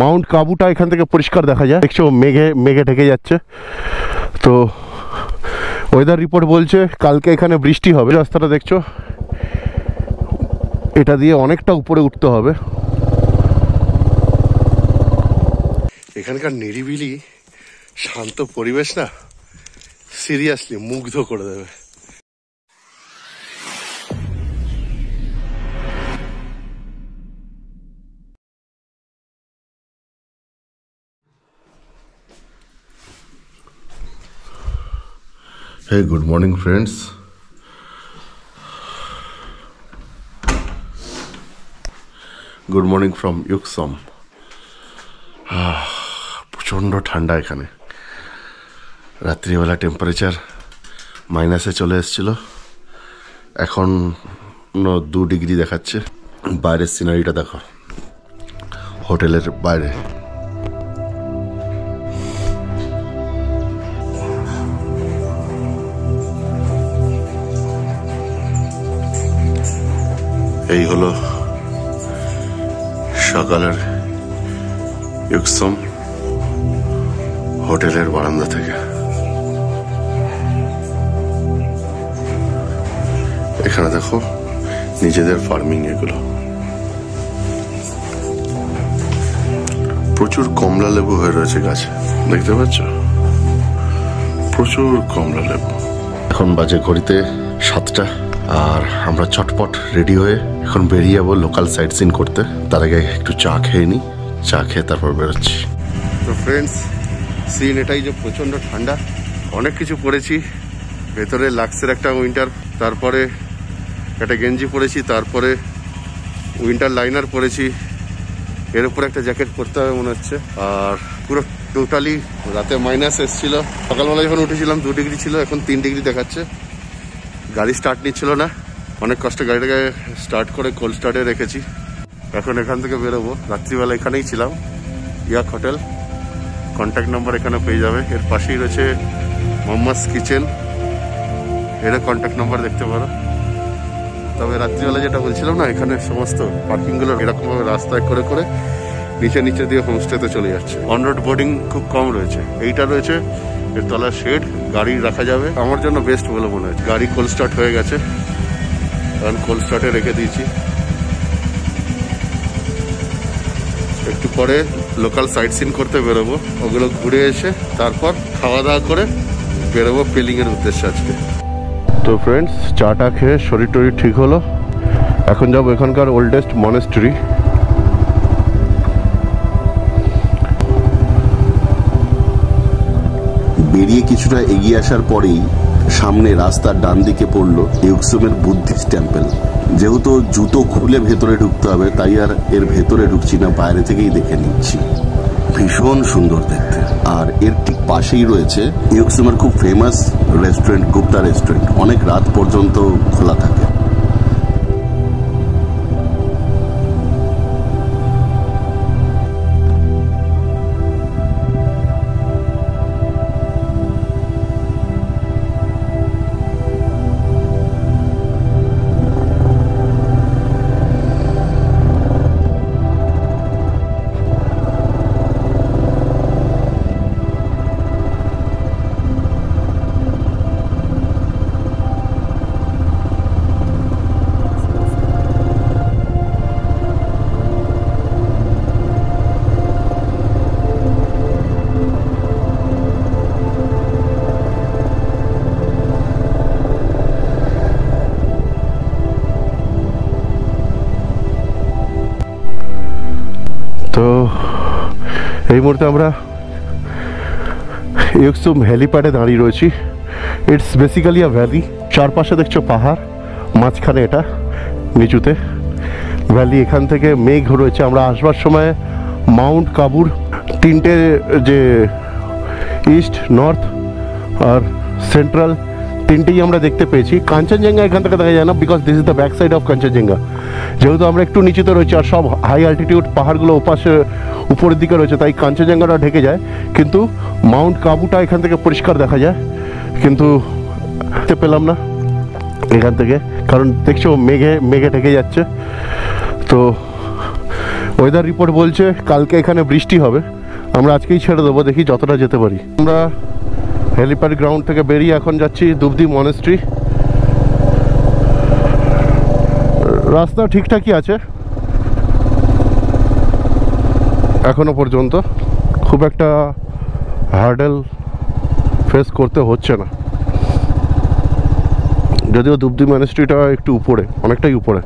Mount কাবুটা এখান থেকে পরিষ্কার দেখা যায়, দেখছো মেঘে মেঘে ঢেকে যাচ্ছে। তো ওয়েদার রিপোর্ট বলছে কালকে এখানে বৃষ্টি হবে। রাস্তাটা দেখছো, এটা দিয়ে অনেকটা উপরে উঠতে হবে। এখানকার নিরিবিলি শান্ত পরিবেশ না সিরিয়াসলি মুগ্ধ করে দেবে। Hey, good morning friends. Good morning from Yuksum. প্রচণ্ড ঠান্ডা এখানে। রাত্রিবেলা টেম্পারেচার মাইনাসে চলে এসেছিল, এখন 2 ডিগ্রি দেখাচ্ছে। বাইরের সিনারিটা দেখো, হোটেলের বাইরে। এই হলো সকালের ইউকসম হোটেলের বারান্দা থেকে। এখানে দেখো নিজেদের ফার্মিং, এগুলো প্রচুর কমলা লেবু হয়ে রয়েছে গাছে, দেখতে পাচ্ছ প্রচুর কমলা লেবু। এখন বাজে ঘড়িতে 7টা, আর আমরা চটপট রেডি হয়ে এখন বেরিয়ে যাবো লোকাল সাইট সিন করতে। তার আগে একটু চা খেয়ে নিই, চা খেয়ে তারপর বেরোচ্ছি। তো ফ্রেন্ডস, সিন এটাই যে প্রচণ্ড ঠান্ডা। অনেক কিছু পরেছি, ভেতরে লাক্সের একটা উইন্টার, তারপরে একটা গেঞ্জি পরেছি, তারপরে উইন্টার লাইনার পরেছি, এর উপরে একটা জ্যাকেট পরতে হবে মনে হচ্ছে। আর পুরো টোটালি রাতে মাইনাস এসেছিল, সকালবেলা যখন উঠেছিলাম 2 ডিগ্রি ছিল, এখন 3 ডিগ্রি দেখাচ্ছে। গাড়ি স্টার্ট নিচ্ছিল না, অনেক কষ্টে গাড়িটাকে স্টার্ট করে কোল্ড স্টার্টে রেখেছি। এখন এখান থেকে বেরোবো। রাত্রিবেলা এখানেই ছিলাম, ইয়াক হোটেল। কন্ট্যাক্ট নাম্বার এখানে পেয়ে যাবে। এর পাশেই রয়েছে মোহাম্মদস কিচেন, এর কন্ট্যাক্ট নাম্বার দেখতে পারো। তবে রাত্রিবেলা যেটা বলছিলাম না, এখানে সমস্ত পার্কিংগুলো এরকমভাবে রাস্তায় করে করে নিচে নিচে দিয়ে হোমস্টেতে চলে যাচ্ছে। অন রোড বোর্ডিং খুব কম রয়েছে। এইটা রয়েছে, এর তলার শেড, গাড়ি রাখা যাবে। আমার জন্য বেস্ট বলে মনে হয়। গাড়ি কোল্ড স্টার্ট হয়ে গেছে, কারণ কোল্ড স্টার্টে রেখে দিয়েছি। একটু পরে লোকাল সাইট সিন করতে বেরোবো, ওগুলো ঘুরে এসে তারপর খাওয়া দাওয়া করে বেরোবো পিলিংয়ের উদ্দেশ্যে আজকে। তো ফ্রেন্ডস, চাটা খেয়ে শরীর টরীর ঠিক হলো। এখন যাবো এখানকার ওল্ডেস্ট মনেস্ট্রি। বেরিয়ে কিছুটা এগিয়ে আসার পরেই সামনে রাস্তার ডান দিকে পড়লো ইউকসুমের বুদ্ধিস্ট টেম্পল। যেহেতু জুতো খুলে ভেতরে ঢুকতে হবে, তাই আর এর ভেতরে ঢুকছি না, বাইরে থেকেই দেখে নিচ্ছি। ভীষণ সুন্দর দেখতে। আর এর ঠিক পাশেই রয়েছে ইউকসুমের খুব ফেমাস রেস্টুরেন্ট, গুপ্তা রেস্টুরেন্ট। অনেক রাত পর্যন্ত খোলা থাকে। তো এই মুহূর্তে আমরা ইউকসুম হেলিপ্যাডে দাঁড়িয়ে রয়েছি। It's basically a valley. চারপাশে দেখছো পাহাড়, মাঝখানে এটা নিচুতে ভ্যালি। এখান থেকে মেঘ রয়েছে। আমরা আসবার সময় মাউন্ট কাবুর 3টে যে ইস্ট, নর্থ আর সেন্ট্রাল 3টেই আমরা দেখতে পেয়েছি। কাঞ্চনজঙ্ঘা এখান থেকে দেখা যায় না, because this is the back side of Kanchenjunga. যেহেতু আমরা একটু নিচুতে রয়েছি আর সব হাই অ্যালটিটিউড পাহাড়গুলো ওপাশে উপরের দিকে রয়েছে, তাই কাঞ্চনজঙ্ঘাটা ঢেকে যায়। কিন্তু মাউন্ট কাবুটা এখান থেকে পরিষ্কার দেখা যায়, কিন্তু দেখতে পেলাম না এখান থেকে, কারণ দেখছো মেঘে মেঘে ঢেকে যাচ্ছে। তো ওয়েদার রিপোর্ট বলছে কালকে এখানে বৃষ্টি হবে। আমরা আজকেই ছেড়ে দেবো, দেখি যতটা যেতে পারি। আমরা হেলিপ্যাড গ্রাউন্ড থেকে বেরিয়ে এখন যাচ্ছি দুবদি মনেস্ট্রি। রাস্তা ঠিকঠাকই আছে এখনো পর্যন্ত, খুব একটা হার্ডেল ফেস করতে হচ্ছে না, যদিও দুবদি মনেস্ট্রিটা একটু উপরে, অনেকটাই উপরে।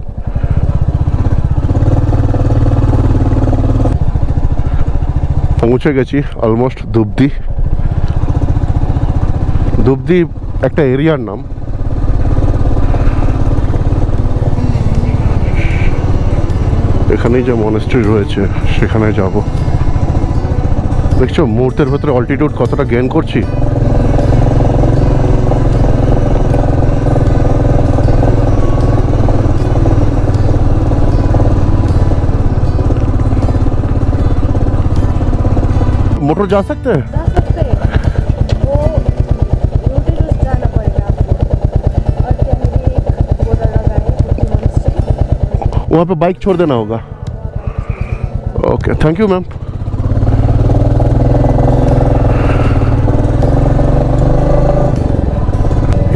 পৌঁছে গেছি অলমোস্ট দুবদি। দুবদি একটা এরিয়ার নাম। এখানেই যে মনেস্ট্রি রয়েছে সেখানে যাব। দেখছো মুহূর্তের ভেতরে অল্টিটিউড কতটা গেইন করছি। मोटर जा सकते हैं? जा सकते हैं, वो रोटी रोज जाना पड़ेगा आपको। और क्या मेरी एक बोर्डर लगा है दुबदी मॉनेस्ट्री, वहाँ पे बाइक छोड़ देना होगा। Okay, thank you ma'am.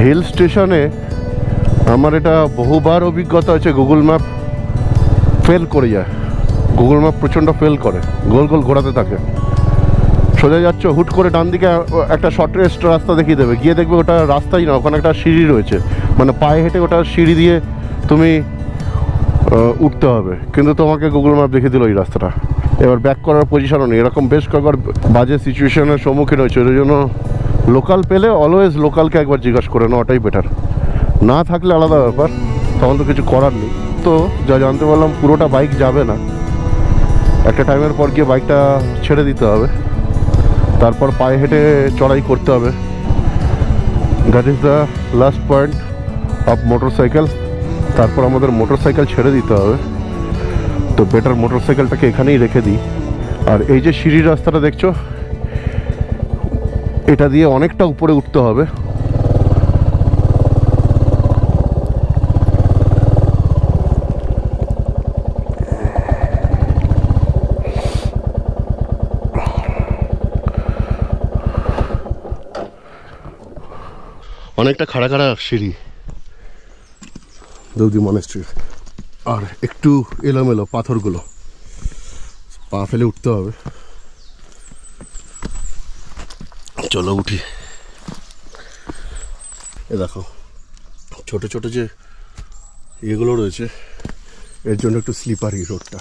Hill স্টেশনে আমার এটা বহুবার অভিজ্ঞতা আছে, গুগল ম্যাপ ফেল করে যায়। গুগল ম্যাপ প্রচণ্ড ফেল করে, গোল গোল ঘোরাতে থাকে। সোজা যাচ্ছ, হুট করে ডান দিকে একটা শর্টেস্ট রাস্তা দেখিয়ে দেবে, গিয়ে দেখবে ওটা রাস্তাই না, ওখানে একটা সিঁড়ি রয়েছে, মানে পায়ে হেঁটে ওটা সিঁড়ি দিয়ে তুমি উঠতে হবে, কিন্তু তোমাকে গুগল ম্যাপ দেখিয়ে দিল এই রাস্তাটা। এবার ব্যাক করার পজিশনও নেই। এরকম বেশ কয়েকবার বাজে সিচুয়েশনের সম্মুখীন হয়েছে। ওই জন্য লোকাল পেলে অলওয়েজ লোকালকে একবার জিজ্ঞাসা করে নেওয়াটাই বেটার। না থাকলে আলাদা ব্যাপার, তখন তো কিছু করার নেই। তো যা জানতে পারলাম পুরোটা বাইক যাবে না, একটা টাইমের পর গিয়ে বাইকটা ছেড়ে দিতে হবে, তারপর পায়ে হেঁটে চড়াই করতে হবে। That is the last point of motorcycle. তারপর আমাদের মোটরসাইকেল ছেড়ে দিতে হবে। তো বেটার মোটরসাইকেলটাকে এখানেই রেখে দিই। আর এই যে সিঁড়ির রাস্তাটা দেখছো, এটা দিয়ে অনেকটা উপরে উঠতে হবে। অনেকটা খাড়া খাড়া সিঁড়ি দুবদি মনেস্ট্রির, আর একটু এলোমেলো পাথরগুলো, পা ফেলে উঠতে হবে। চলো উঠি। এ দেখো ছোট ছোট যে এগুলো রয়েছে, এর জন্য একটু স্লিপারি রোডটা,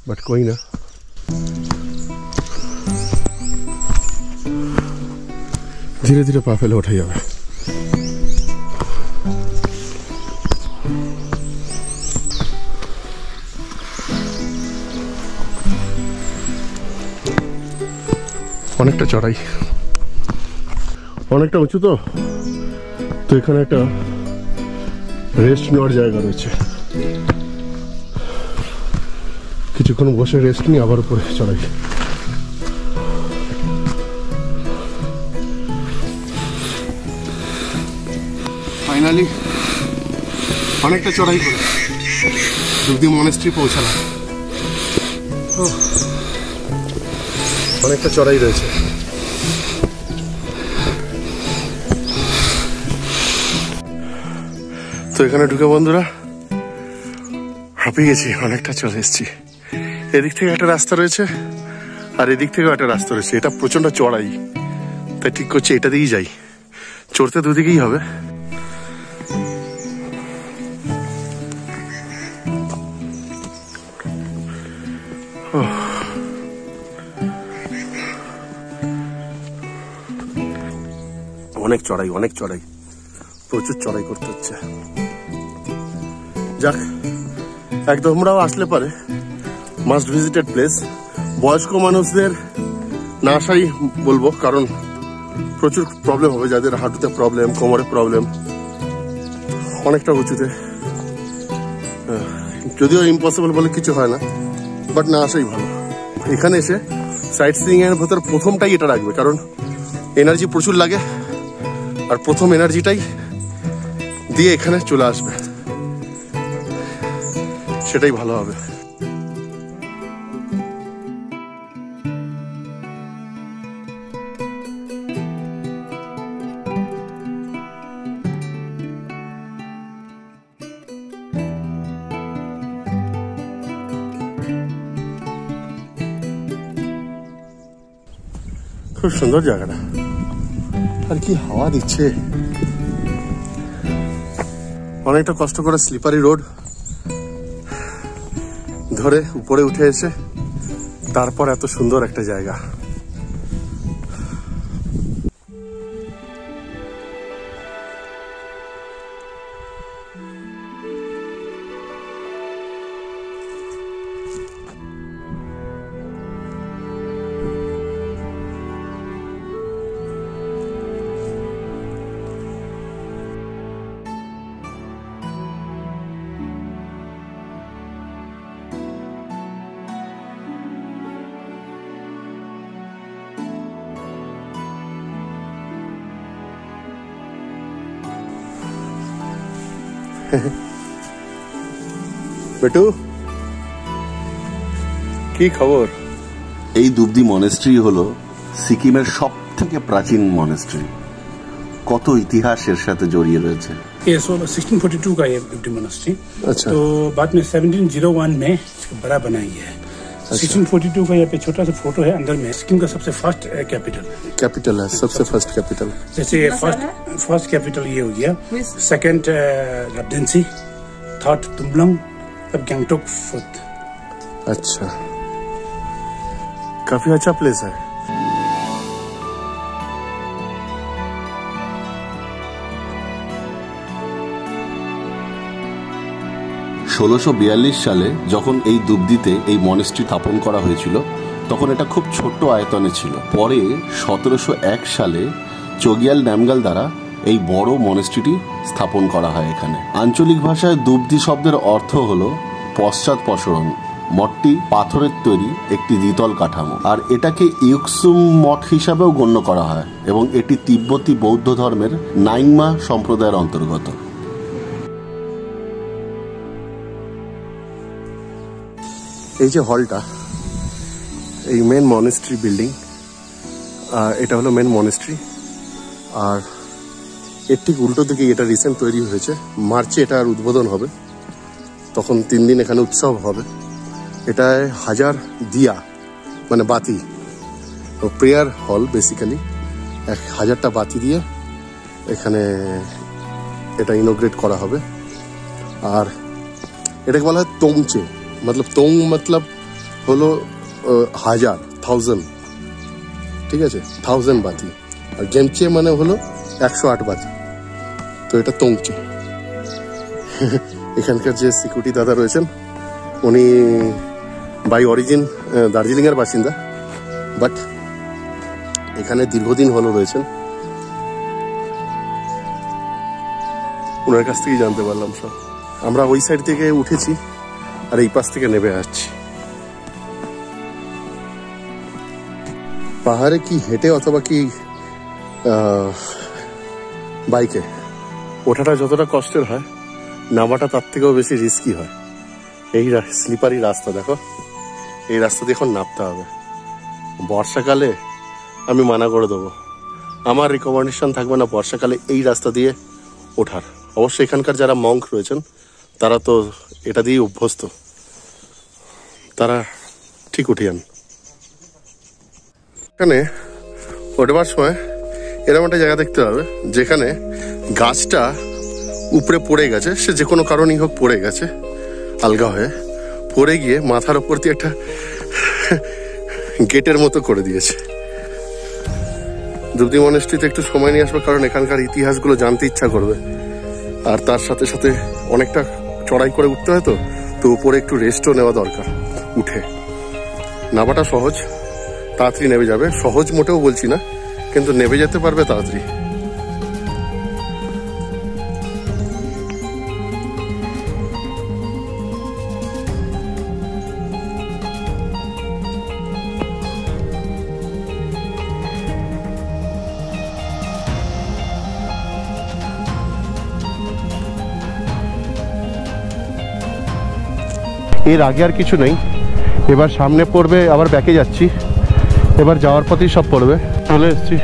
বাট কই না, ধীরে ধীরে পা ফেলে ওঠা যাবে। অনেকটা চড়াই, অনেকটা উঁচু, তো তো এখানে একটা রেস্ট নেওয়ার জায়গা রয়েছে, কিছুক্ষণ বসে রেস্ট নিয়ে আবার উপরে চড়াই। ফাইনালি অনেকটা চড়াই করে দুবদি মনেস্ট্রি পৌঁছালাম। অনেকটা চড়াই রয়েছে। তো এখানে ঢুকে বন্ধুরা হাঁপিয়ে গেছি, অনেকটা চলে এসেছি। এদিক থেকে একটা রাস্তা রয়েছে আর এদিক থেকেও একটা রাস্তা রয়েছে, এটা প্রচন্ড চড়াই, তাই ঠিক করছি এটা দিয়েই যাই। চড়তে দুদিকেই হবে। অনেক চড়াই, অনেক চড়াই, প্রচুর চড়াই করতে হচ্ছে। যাক, একদম তোমরাও আসলে পারে, মাস্ট ভিজিটেড প্লেস। বয়স্ক মানুষদের না আসাই বলবো, কারণ প্রচুর প্রবলেম হবে, যাদের হাঁটুতে প্রবলেম, কোমরে প্রবলেম, অনেকটা উঁচুতে। যদিও ইম্পসিবল বলে কিছু হয় না, বাট না আসাই ভালো। এখানে এসে সাইট সিইং এর ভেতর প্রথমটাই এটা রাখবে, কারণ এনার্জি প্রচুর লাগে, আর প্রথম এনার্জিটাই দিয়ে এখানে চলে আসবে। সেটাই ভালো হবে। খুব সুন্দর জায়গাটা, আর কি হাওয়া দিচ্ছে। অনেকটা কষ্ট করে স্লিপারি রোড ধরে উপরে উঠে এসে তারপর এত সুন্দর একটা জায়গা। বেটু, কি খবর? এই দুবদি মনেস্ট্রি হলো সিকিমের সব থেকে প্রাচীন মনেস্ট্রি। কত ইতিহাস এর সাথে জড়িয়ে রয়েছে। ये 1642 का ये दुबदी मोनास्ट्री। अच्छा। तो बाद में 1701 में इसको बड़ा बनाया है। 1642 का यहाँ पे छोटा सा फोटो है, अंदर में सिक्किम का सबसे फर्स्ट कैपिटल है, सबसे फर्स्ट कैपिटल। जैसे फर्स्ट कैपिटल ये हो गया, सेकंड लबडेंसी, थर्ड तुम्बलंग, अब गैंगटोक फोर्थ। अच्छा, काफी अच्छा प्लेस है। 1642 সালে যখন এই দুবদিতে এই মনেস্ট্রি স্থাপন করা হয়েছিল তখন এটা খুব ছোট্ট আয়তনে ছিল। পরে 1701 সালে চোগিয়াল নামগাল দ্বারা এই বড় মনেস্ট্রিটি স্থাপন করা হয় এখানে। আঞ্চলিক ভাষায় দুবদি শব্দের অর্থ হলো পশ্চাৎপসরণ। মঠটি পাথরের তৈরি একটি দ্বিতল কাঠামো, আর এটাকে ইউকসুম মঠ হিসাবেও গণ্য করা হয় এবং এটি তিব্বতী বৌদ্ধ ধর্মের নাইংমা সম্প্রদায়ের অন্তর্গত। এই যে হলটা, এই মেন মনেস্ট্রি বিল্ডিং, এটা হলো মেন মনেস্ট্রি। আর এর ঠিক উল্টো দিকে এটা রিসেন্ট তৈরি হয়েছে। মার্চে এটার উদ্বোধন হবে, তখন 3 দিন এখানে উৎসব হবে। এটায় 1000 দিয়া মানে বাতি, প্রেয়ার হল বেসিক্যালি, 1000টা বাতি দিয়ে এখানে এটা ইনোগ্রেট করা হবে। আর এটাকে বলা হয় তোংচে, मतलब তোং मतलब হলো 1000 ঠিক আছে, 1000 বাতি। আর গেমচে মানে হলো 108 বাতি। তো এটা তোংচে। এখানকার যে সিকিউরিটি দাদা রয়েছেন উনি বাই অরিজিন দার্জিলিং এর বাসিন্দা, বাট এখানে দীর্ঘদিন হলো রয়েছেন। ওনার কাছ থেকেই জানতে পারলাম সব। আমরা ওই সাইড থেকে উঠেছি আর এই পাশ থেকে নেমে আসছি। পাহাড়ে কি হেঁটে অথবা কি বাইকে ওঠাটা যতটা কষ্টের হয়, নামাটা তার থেকেও বেশি রিস্কি হয়। এই স্লিপারি রাস্তা দেখো, এই রাস্তা দিয়ে এখন নামতে হবে। বর্ষাকালে আমি মানা করে দেবো, আমার রিকমেন্ডেশন থাকবে না বর্ষাকালে এই রাস্তা দিয়ে ওঠার। অবশ্যই এখানকার যারা মঙ্ক রয়েছেন তারা তো এটা দিয়ে অভ্যস্ত, তারা ঠিক উঠিয়ান। এখানে ওঠবার সময় এরকম একটা জায়গা দেখতে হবে যেখানে গাছটা উপরে পড়ে গেছে, সে যে কোনো কারণেই হোক পড়ে গেছে আলগা হয়ে, পড়ে গিয়ে মাথার ওপর দিয়ে একটা গেটের মতো করে দিয়েছে। দুবদি মনেস্ট্রিতে একটু সময় নিয়ে আসবে, কারণ এখানকার ইতিহাসগুলো জানতে ইচ্ছা করবে। আর তার সাথে সাথে অনেকটা চড়াই করে উঠতে হয়, তো উপরে একটু রেস্টও নেওয়া দরকার। উঠে নামাটা সহজ, তাড়াতাড়ি নেমে যাবে। সহজ মোটেও বলছি না, কিন্তু নেমে যেতে পারবে তাড়াতাড়ি। এর আগে আর কিছু নেই। এবার সামনে পড়বে, আবার ব্যাকে যাচ্ছি, এবার যাওয়ার পথেই সব পড়বে। চলে এসেছি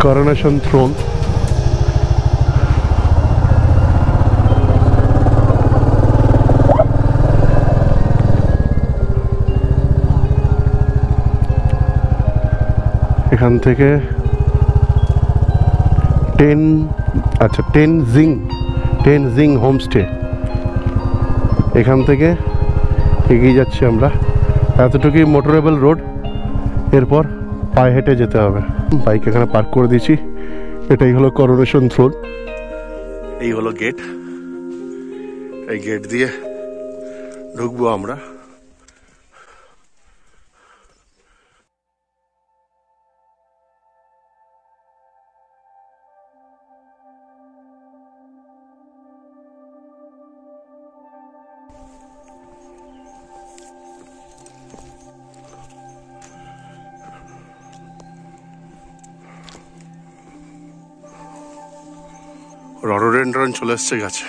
করোনেশন থ্রোন। এখান থেকে টেনজিং হোমস্টে, এখান থেকে এগিয়ে যাচ্ছি আমরা। এতটুকুই মোটরেবল রোড, এরপর পায়ে হেঁটে যেতে হবে। বাইক এখানে পার্ক করে দিয়েছি। এটাই হলো করোনেশন থ্রোন। এই হলো গেট, এই গেট দিয়ে ঢুকবো আমরা। রডোডেন্ড্রন চলে এসছে গাছে।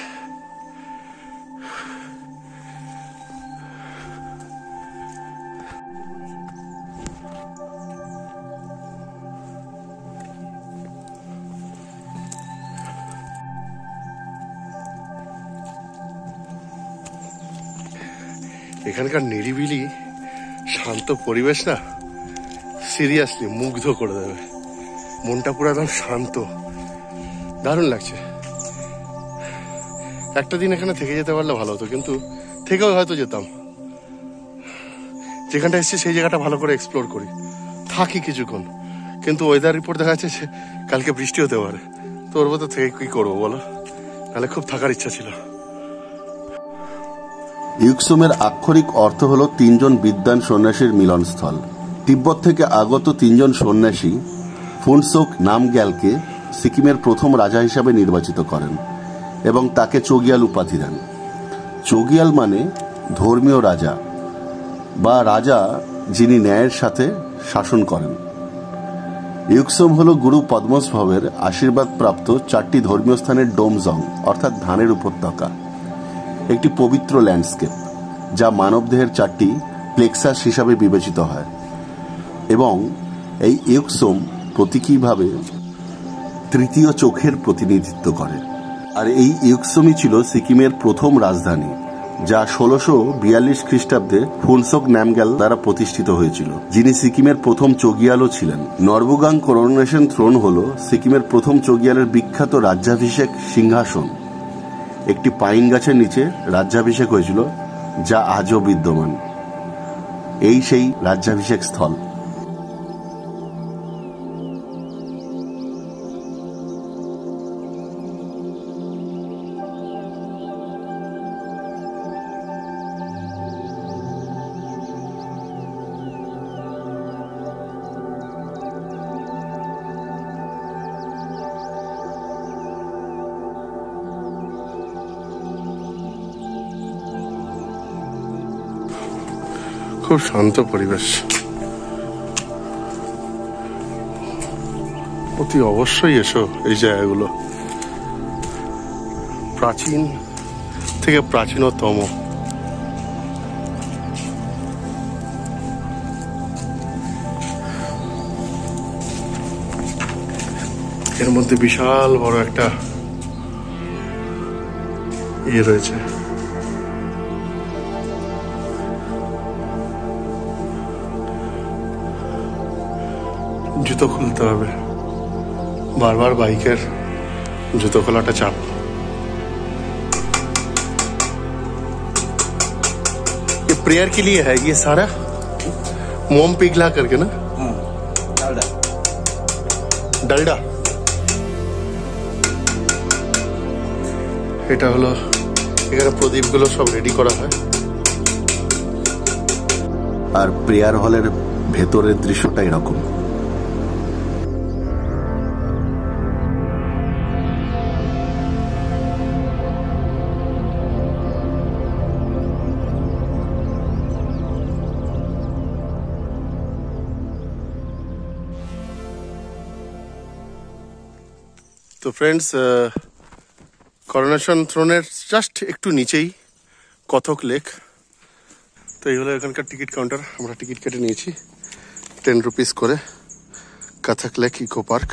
এখানকার নিরিবিলি শান্ত পরিবেশ না সিরিয়াসলি মুগ্ধ করে দেবে। মনটা পুরো একদম শান্ত, দারুণ লাগছে। একটা দিন এখানে থেকে যেতে পারলে ভালো হতো, কিন্তু থেকেও হয়তো যেতাম। যেখানটা এসেছি সেই জায়গাটা ভালো করে এক্সপ্লোর করি, থাকি কিছুক্ষণ। কিন্তু ওয়েদার রিপোর্ট দেখা যাচ্ছে যে কালকে বৃষ্টি হতে পারে, তো ওর মধ্যে থেকে কি করবো বলো, নাহলে খুব থাকার ইচ্ছা ছিল। ইউকসুমের আক্ষরিক অর্থ হল 3 জন বিদ্বান সন্ন্যাসীর মিলনস্থল। তিব্বত থেকে আগত 3 জন সন্ন্যাসী ফুনসোক নামগ্যালকে সিকিমের প্রথম রাজা হিসাবে নির্বাচিত করেন এবং তাকে চোগিয়াল উপাধি দেন। চোগিয়াল মানে ধর্মীয় রাজা বা রাজা যিনি ন্যায়ের সাথে শাসন করেন। ইউকসুম হল গুরু পদ্মসভবের আশীর্বাদ প্রাপ্ত 4টি ধর্মীয় স্থানের ডোমজং অর্থাৎ ধানের উপত্যকা, একটি পবিত্র ল্যান্ডস্কেপ যা মানবদেহের 4টি প্লেক্সাস হিসাবে বিবেচিত হয়। এবং এই ইউকসুম প্রতীকীভাবে তৃতীয় চোখের প্রতিনিধিত্ব করে। আর এই ইউকসুমই ছিল সিকিমের প্রথম রাজধানী, যা 1642 খ্রিস্টাব্দে ফুনসোক নামগ্যাল দ্বারা প্রতিষ্ঠিত হয়েছিল, যিনি সিকিমের প্রথম চোগিয়ালও ছিলেন। নর্বুগাং করোনেশন থ্রোন হল সিকিমের প্রথম চোগিয়ালের বিখ্যাত রাজ্যাভিষেক সিংহাসন। একটি পাইন গাছের নিচে রাজ্যাভিষেক হয়েছিল, যা আজও বিদ্যমান। এই সেই রাজ্যাভিষেক স্থল। খুব শান্ত পরিবেশ, অতি অবশ্যই এসো এই জায়গাগুলো। প্রাচীন থেকে প্রাচীনতম, এর মধ্যে বিশাল বড় একটা ইয়ে রয়েছে। জুতো খুলতে হবে, বারবার বাইকের जूतों खोलाटा चाप। ये प्रेयर के लिए है ये सारा मोम पिघला करके ना। डालडा এটা হলো এখানে প্রদীপগুলো সব রেডি করা হয়। আর প্রেয়ার হলের ভেতরের দৃশ্যটা এরকম। তো ফ্রেন্ডস, করোনেশন থ্রোনের জাস্ট একটু নিচেই কথক লেক, তো এই হলো এখানকার টিকিট কাউন্টার। আমরা টিকিট কেটে নিয়েছি 10 রুপিস করে। কাথাক লেক ইকো পার্ক।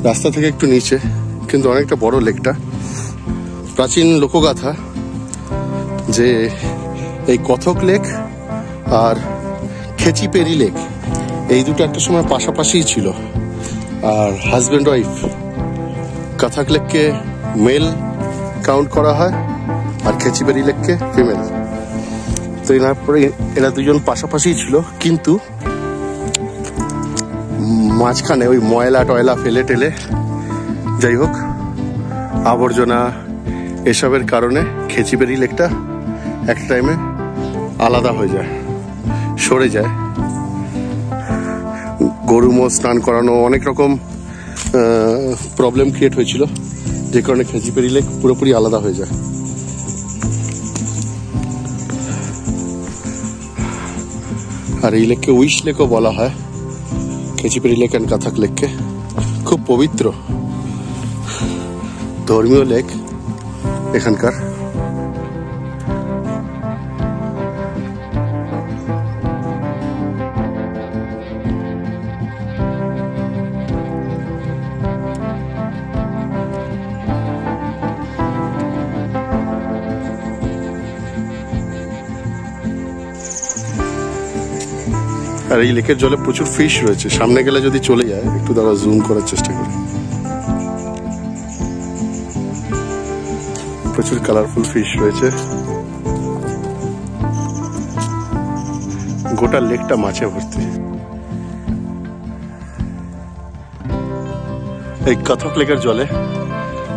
রাস্তা থেকে একটু নিচে, কিন্তু অনেকটা বড় লেকটা। প্রাচীন লোকগাথা যে এই কথক লেক আর খেচিপেরি লেক এই দুটো একটা সময় পাশাপাশিই ছিল। আর হাজব্যান্ড ওয়াইফ, কথক লেককে মেল কাউন্ট করা হয় আর খেচিপেরি লেককে ফিমেল। তো এরা দুজন পাশাপাশিই ছিল, কিন্তু মাঝখানে ওই ময়লা টয়লা ফেলে টেলে, যাই হোক আবর্জনা এসবের কারণে খেচিপেরি লেকটা এক টাইমে আলাদা হয়ে যায়, সরে যায়। গরু মোষ স্নান করানো, অনেক রকম প্রবলেম ক্রিয়েট হয়েছিল, যে কারণে খেচিপেরি লেক পুরোপুরি আলাদা হয়ে যায়। আর এই লেককে উইশ লেকও বলা হয়, খেচিপেরি লেক অ্যান্ড কথক লেককে। খুব পবিত্র ধর্মীয় লেক এখানকার। আর এই লেকের জলে প্রচুর ফিশ রয়েছে। সামনে গেলে যদি চলে যায়, একটু দাঁড়া জুম করার চেষ্টা করি। প্রচুর কালারফুল ফিশ রয়েছে। গোটা লেকটা মাছে ভর্তি। এই কথক লেকের জলে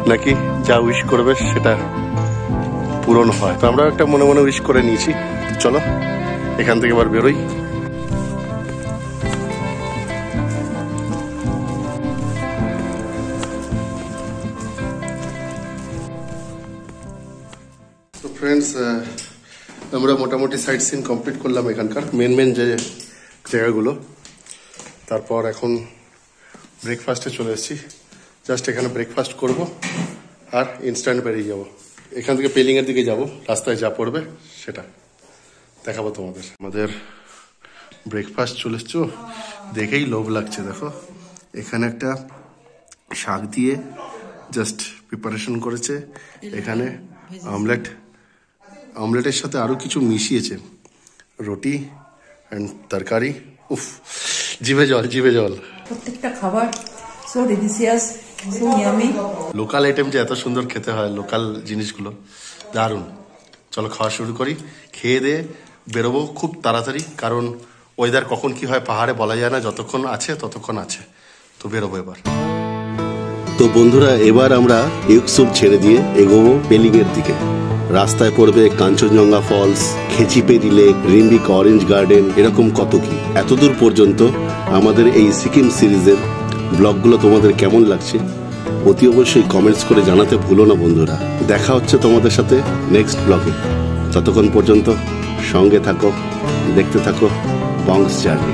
নাকি যা উইশ করবে সেটা পূরণ হয়। তো আমরা একটা মনে মনে উইশ করে নিয়েছি। চলো এখান থেকে এবার বেরোই। তো ফ্রেন্ডস, আমরা মোটামুটি সাইট সিন কমপ্লিট করলাম এখানকার মেন যে জায়গাগুলো। তারপর এখন ব্রেকফাস্টে চলে এসেছি। জাস্ট এখানে ব্রেকফাস্ট করব আর ইনস্ট্যান্ট বেরিয়ে যাব। এখান থেকে পেলিংয়ের দিকে যাব, রাস্তায় যা পড়বে সেটা দেখাবো তোমাদের। আমাদের ব্রেকফাস্ট চলে এসছো, দেখেই লোভ লাগছে। দেখো এখানে একটা শাক দিয়ে জাস্ট প্রিপারেশন করেছে। এখানে অমলেটের সাথে আরো কিছু মিশিয়েছে, রুটি অ্যান্ড তরকারি। উফ, জিভে জল। প্রত্যেকটা খাবার so delicious, so yummy. Local item যে এত সুন্দর খেতে হয়, লোকাল জিনিসগুলো দারুণ। চলো খাওয়া শুরু করি। খেয়ে দিয়ে বেরোবো খুব তাড়াতাড়ি, কারণ ওয়েদার কখন কি হয় পাহাড়ে বলা যায় না। যতক্ষণ আছে ততক্ষণ আছে, তো বেরোবো এবার। তো বন্ধুরা, এবার আমরা ইউকসুম ছেড়ে দিয়ে এগোবো পেলিংয়ের দিকে। রাস্তায় পড়বে Kanchenjunga falls, Khecheopalri lake, Rimbik orange garden, এরকম কত কি। এতদূর পর্যন্ত আমাদের এই সিকিম সিরিজের ব্লগগুলো তোমাদের কেমন লাগছে অতি অবশ্যই কমেন্টস করে জানাতে ভুলো না বন্ধুরা। দেখা হচ্ছে তোমাদের সাথে নেক্সট ব্লগে। ততক্ষণ পর্যন্ত সঙ্গে থাকো, দেখতে থাকো বংস জার্নি।